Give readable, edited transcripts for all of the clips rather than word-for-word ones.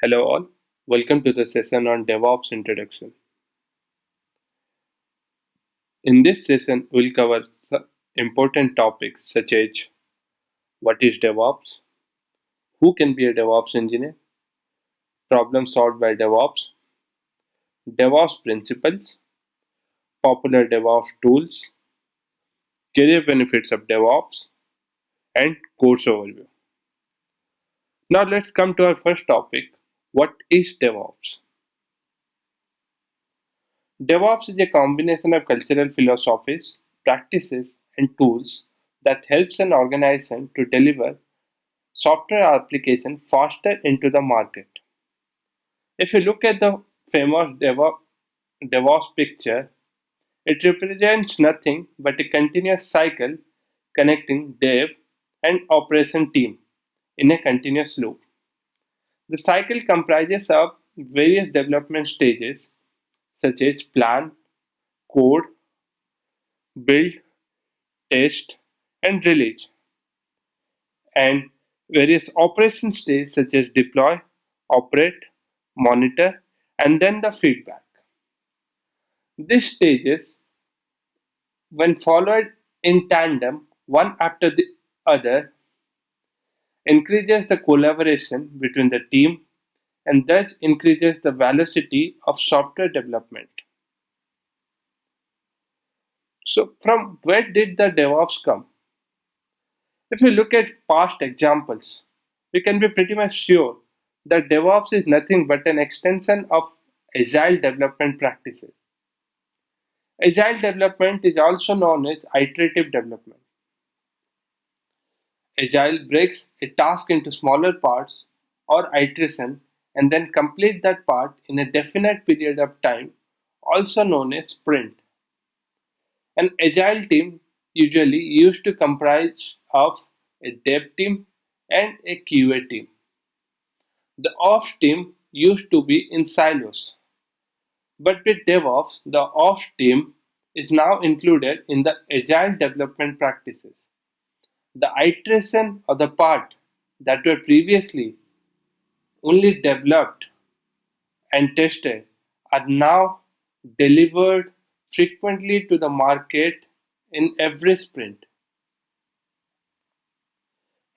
Hello all, welcome to the session on DevOps Introduction. In this session, we'll cover some important topics such as what is DevOps, who can be a DevOps engineer, problems solved by DevOps, DevOps Principles, popular DevOps tools, career benefits of DevOps, and course overview. Now let's come to our first topic, what is DevOps? DevOps is a combination of cultural philosophies, practices, and tools that helps an organization to deliver software application faster into the market. If you look at the famous DevOps picture, it represents nothing but a continuous cycle connecting dev and operation team in a continuous loop. The cycle comprises of various development stages such as plan, code, build, test, and release, and various operation stages such as deploy, operate, monitor, and then the feedback. These stages, when followed in tandem, one after the other, increases the collaboration between the team and thus increases the velocity of software development. So, from where did the DevOps come? If we look at past examples, we can be pretty much sure that DevOps is nothing but an extension of agile development practices. Agile development is also known as iterative development. Agile breaks a task into smaller parts or iteration and then complete that part in a definite period of time, also known as sprint. An agile team usually used to comprise of a dev team and a QA team. The ops team used to be in silos, but with DevOps, the ops team is now included in the agile development practices. The iteration of the part that were previously only developed and tested are now delivered frequently to the market in every sprint.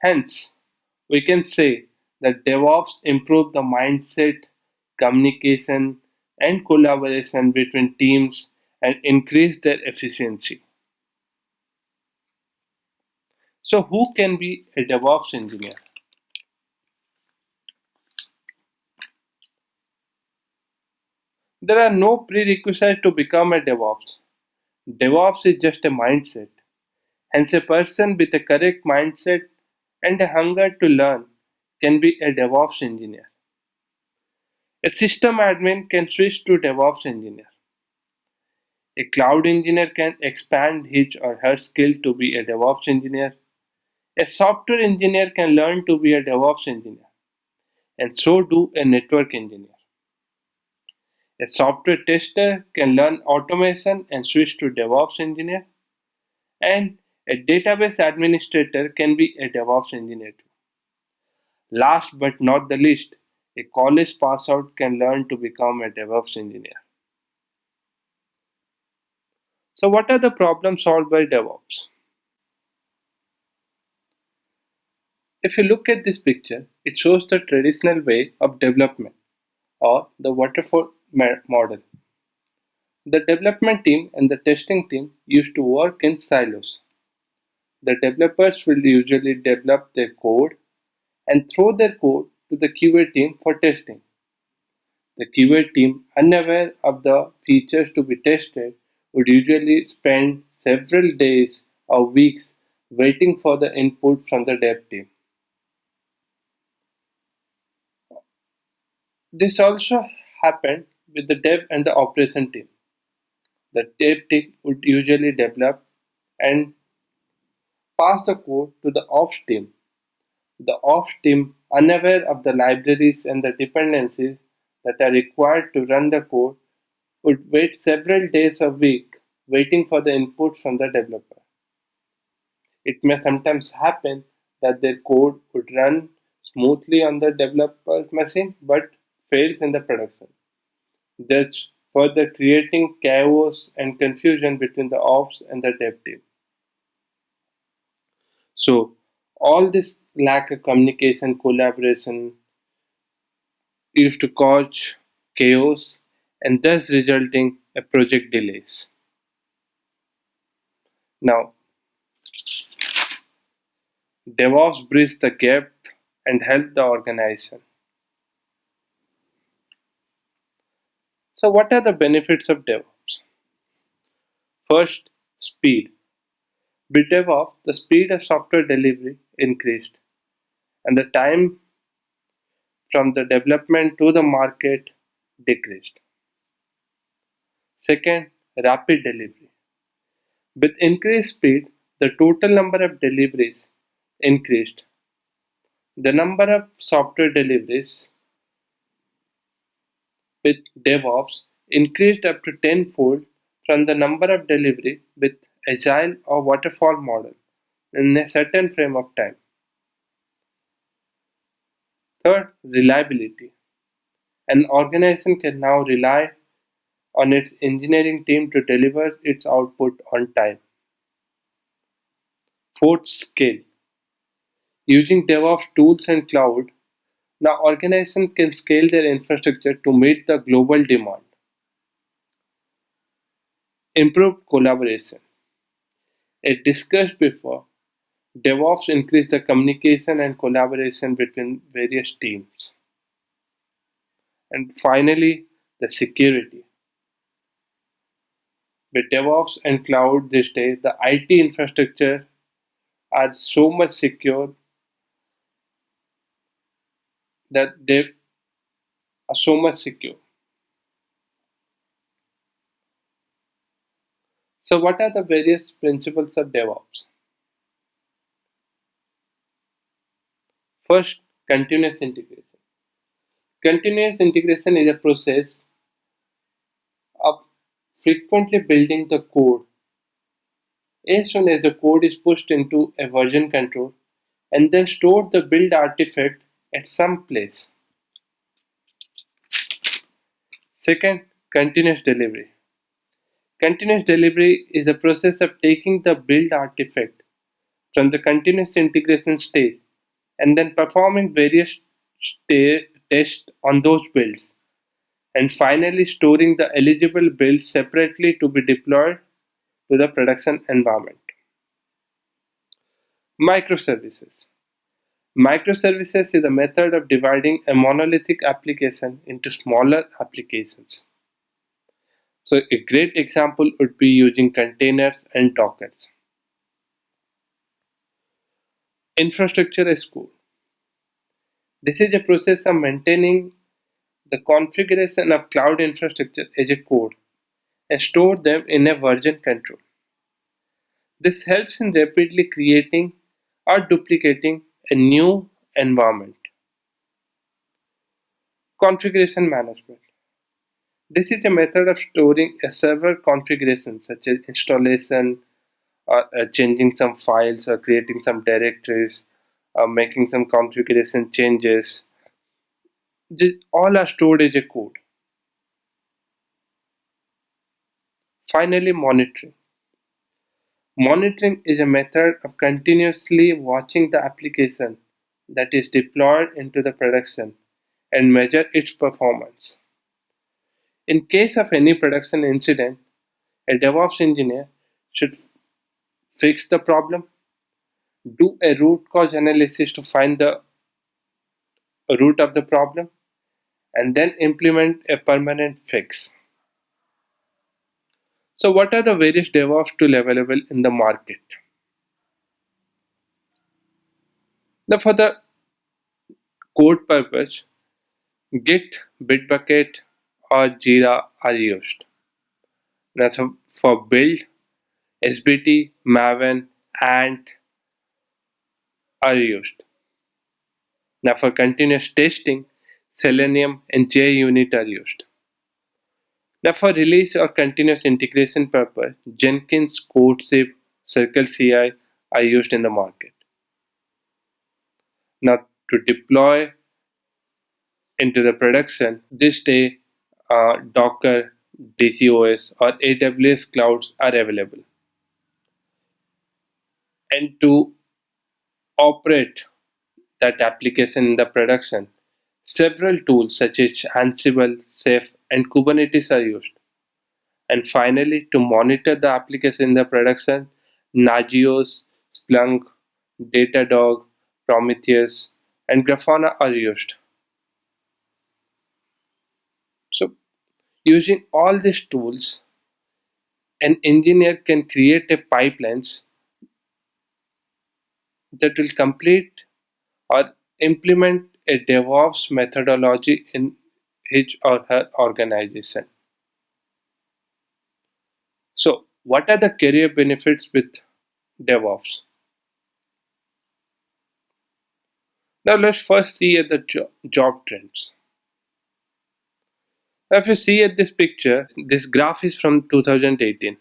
Hence, we can say that DevOps improve the mindset, communication, and collaboration between teams and increase their efficiency. So, who can be a DevOps engineer? There are no prerequisites to become a DevOps. DevOps is just a mindset. Hence, a person with a correct mindset and a hunger to learn can be a DevOps engineer. A system admin can switch to DevOps engineer. A cloud engineer can expand his or her skill to be a DevOps engineer. A software engineer can learn to be a DevOps engineer, and so do a network engineer. A software tester can learn automation and switch to DevOps engineer, and a database administrator can be a DevOps engineer too. Last but not the least, a college pass out can learn to become a DevOps engineer. So, what are the problems solved by DevOps? If you look at this picture, it shows the traditional way of development or the waterfall model. The development team and the testing team used to work in silos. The developers will usually develop their code and throw their code to the QA team for testing. The QA team, unaware of the features to be tested, would usually spend several days or weeks waiting for the input from the dev team. This also happened with the dev and the operation team. The dev team would usually develop and pass the code to the ops team. The ops team, unaware of the libraries and the dependencies that are required to run the code, would wait several days or weeks waiting for the input from the developer. It may sometimes happen that their code would run smoothly on the developer's machine but fails in the production, thus further creating chaos and confusion between the ops and the dev team. So, all this lack of communication, collaboration used to cause chaos and thus resulting a project delays. Now, DevOps bridge the gap and help the organization. So, what are the benefits of DevOps? First, speed. With DevOps, the speed of software delivery increased and the time from the development to the market decreased. Second, rapid delivery. With increased speed, the total number of deliveries increased. The number of software deliveries with DevOps increased up to tenfold from the number of delivery with agile or waterfall model in a certain frame of time. Third, reliability. An organization can now rely on its engineering team to deliver its output on time. Fourth, scale. Using DevOps tools and cloud, now organizations can scale their infrastructure to meet the global demand. Improved collaboration. As discussed before, DevOps increase the communication and collaboration between various teams. And finally, the security. With DevOps and cloud these days, the IT infrastructure are so much secure that they are so much secure. So, what are the various principles of DevOps? First, continuous integration. Continuous integration is a process of frequently building the code. As soon as the code is pushed into a version control and then store the build artifact at some place. Second, continuous delivery. Continuous delivery is a process of taking the build artifact from the continuous integration stage and then performing various tests on those builds and finally storing the eligible builds separately to be deployed to the production environment. Microservices. Microservices is a method of dividing a monolithic application into smaller applications. So a great example would be using containers and Dockers. Infrastructure as code. This is a process of maintaining the configuration of cloud infrastructure as a code and store them in a version control. This helps in rapidly creating or duplicating a new environment. Configuration management. This is a method of storing a server configuration such as installation or changing some files or creating some directories or making some configuration changes. All are stored as a code. Finally, monitoring. Monitoring is a method of continuously watching the application that is deployed into the production and measure its performance. In case of any production incident, a DevOps engineer should fix the problem, do a root cause analysis to find the root of the problem, and then implement a permanent fix. So, what are the various DevOps tools available in the market? Now, for the code purpose, Git, Bitbucket, or Jira are used. Now, so for build, SBT, Maven, Ant are used. Now, for continuous testing, Selenium and JUnit are used. Now, for release or continuous integration purpose, Jenkins, CodeShip, Circle CI are used in the market. Now, to deploy into the production. This day, Docker, DCOS, or AWS clouds are available. And to operate that application in the production, several tools such as Ansible, Ceph, and Kubernetes are used. And finally, to monitor the application in the production, Nagios, Splunk, Datadog, Prometheus, and Grafana are used. So, using all these tools, an engineer can create a pipelines that will complete or implement a DevOps methodology in his or her organization. So, what are the career benefits with DevOps? Now, let's first see at the job trends. Now, if you see at this picture, this graph is from 2018.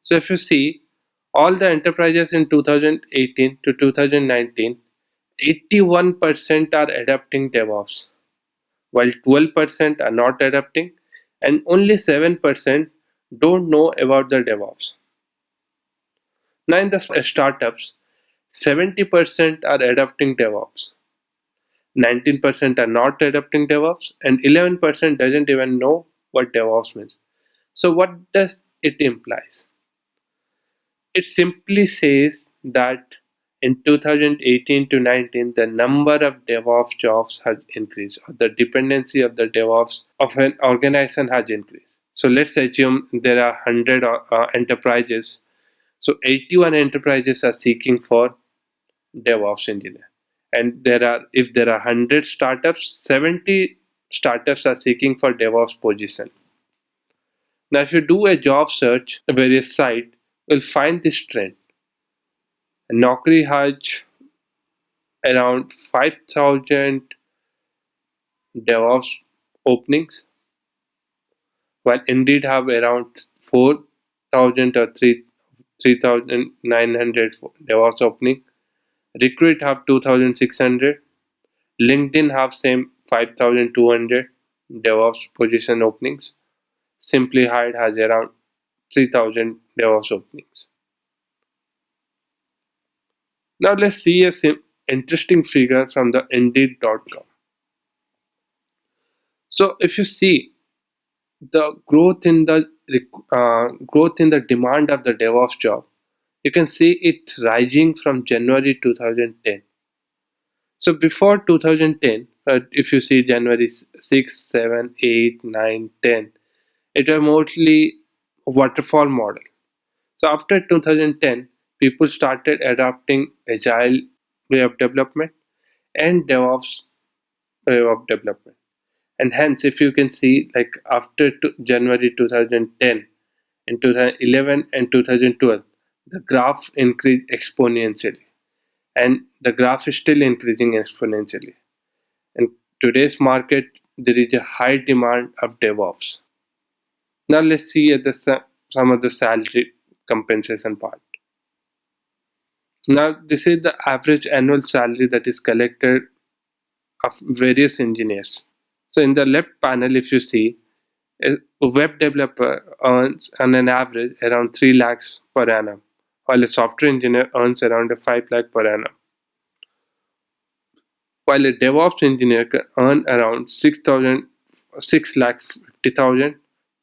So, if you see all the enterprises in 2018 to 2019, 81% are adopting DevOps, while 12% are not adopting, and only 7% don't know about the DevOps. Now, in the startups, 70% are adopting DevOps, 19% are not adopting DevOps, and 11% doesn't even know what DevOps means. So, what does it implies? It simply says that in 2018 to 19, the number of DevOps jobs has increased, or the dependency of the DevOps of an organization has increased. So let's assume there are 100 enterprises. So 81 enterprises are seeking for DevOps engineer. And if there are 100 startups, 70 startups are seeking for DevOps position. Now, if you do a job search, a various site, you'll find this trend. Naukri has around 5,000 DevOps openings, while Indeed have around 4,000 or 3,900 DevOps opening. Recruit have 2,600. LinkedIn have same 5,200 DevOps position openings. Simply Hired has around 3,000 DevOps openings. Now let's see a interesting figure from the Indeed.com. So if you see the growth in the demand of the DevOps job, you can see it rising from January 2010. So before 2010, if you see January 6, 7, 8, 9, 10, it was mostly a waterfall model. So after 2010, people started adopting agile way of development and DevOps way of development. And hence, if you can see, like after January 2010, in 2011 and 2012, the graph increased exponentially. And the graph is still increasing exponentially. In today's market, there is a high demand of DevOps. Now let's see at some of the salary compensation part. Now this is the average annual salary that is collected of various engineers. So in the left panel, if you see, a web developer earns on an average around 3 lakhs per annum, while a software engineer earns around 5 lakh per annum. While a DevOps engineer can earn around 6 lakh 50,000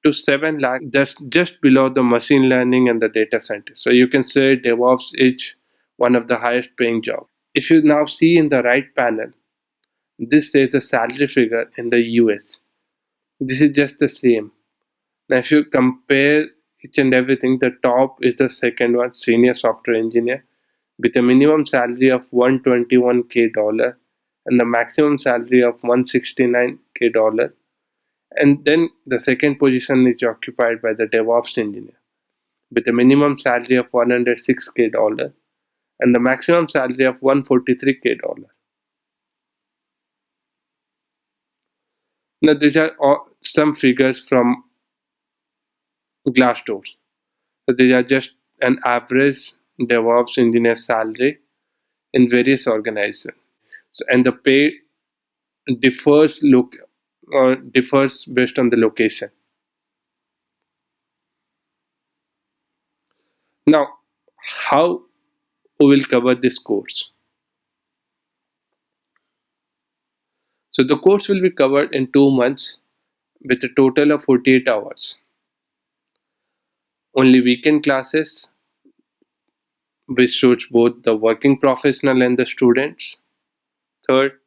to 7 lakh, that's just below the machine learning and the data scientist. So you can say DevOps is one of the highest paying jobs. If you now see in the right panel, this says the salary figure in the US. This is just the same. Now if you compare each and everything, the top is the second one, senior software engineer, with a minimum salary of $121K and the maximum salary of $169K. And then the second position is occupied by the DevOps engineer with a minimum salary of $106K and the maximum salary of $143K. Now these are some figures from Glassdoor. So these are just an average DevOps engineer salary in various organizations. and the pay differs based on the location. Now, how we will cover this course? So the course will be covered in 2 months with a total of 48 hours. Only weekend classes, which suits both the working professional and the students. Third,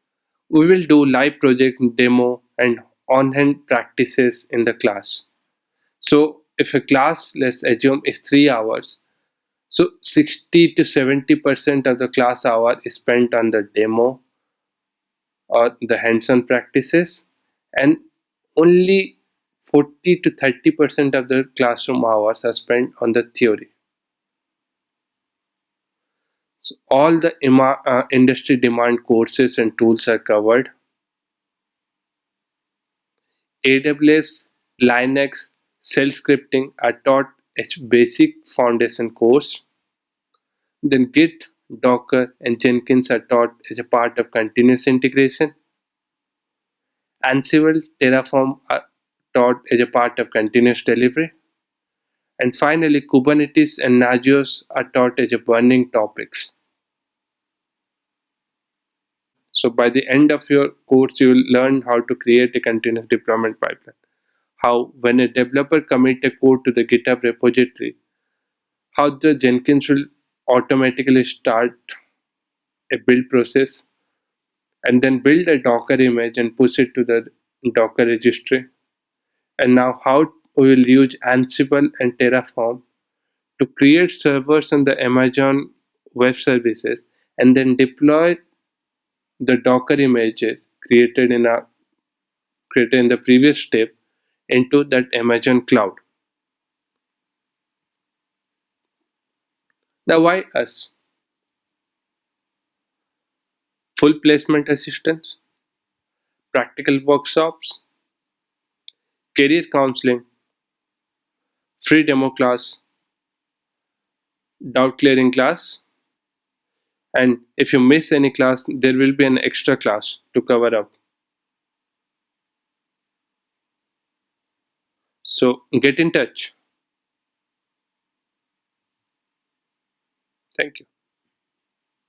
we will do live project demo and on-hand practices in the class. So if a class, let's assume, is 3 hours, so 60 to 70% of the class hour is spent on the demo or the hands-on practices, and only 40 to 30% of the classroom hours are spent on the theory. So all the industry demand courses and tools are covered. AWS, Linux, shell scripting are taught as basic foundation course. Then Git, Docker, and Jenkins are taught as a part of continuous integration. Ansible, Terraform are taught as a part of continuous delivery. And finally, Kubernetes and Nagios are taught as a burning topics. So by the end of your course, you will learn how to create a continuous deployment pipeline. How when a developer commit a code to the GitHub repository, how the Jenkins will automatically start a build process and then build a Docker image and push it to the Docker registry. And now how we will use Ansible and Terraform to create servers on the Amazon Web Services and then deploy the Docker images created in the previous step into that Amazon cloud. Now why us? Full placement assistance, practical workshops, career counseling, free demo class, doubt clearing class, and if you miss any class, there will be an extra class to cover up. So get in touch. Thank you.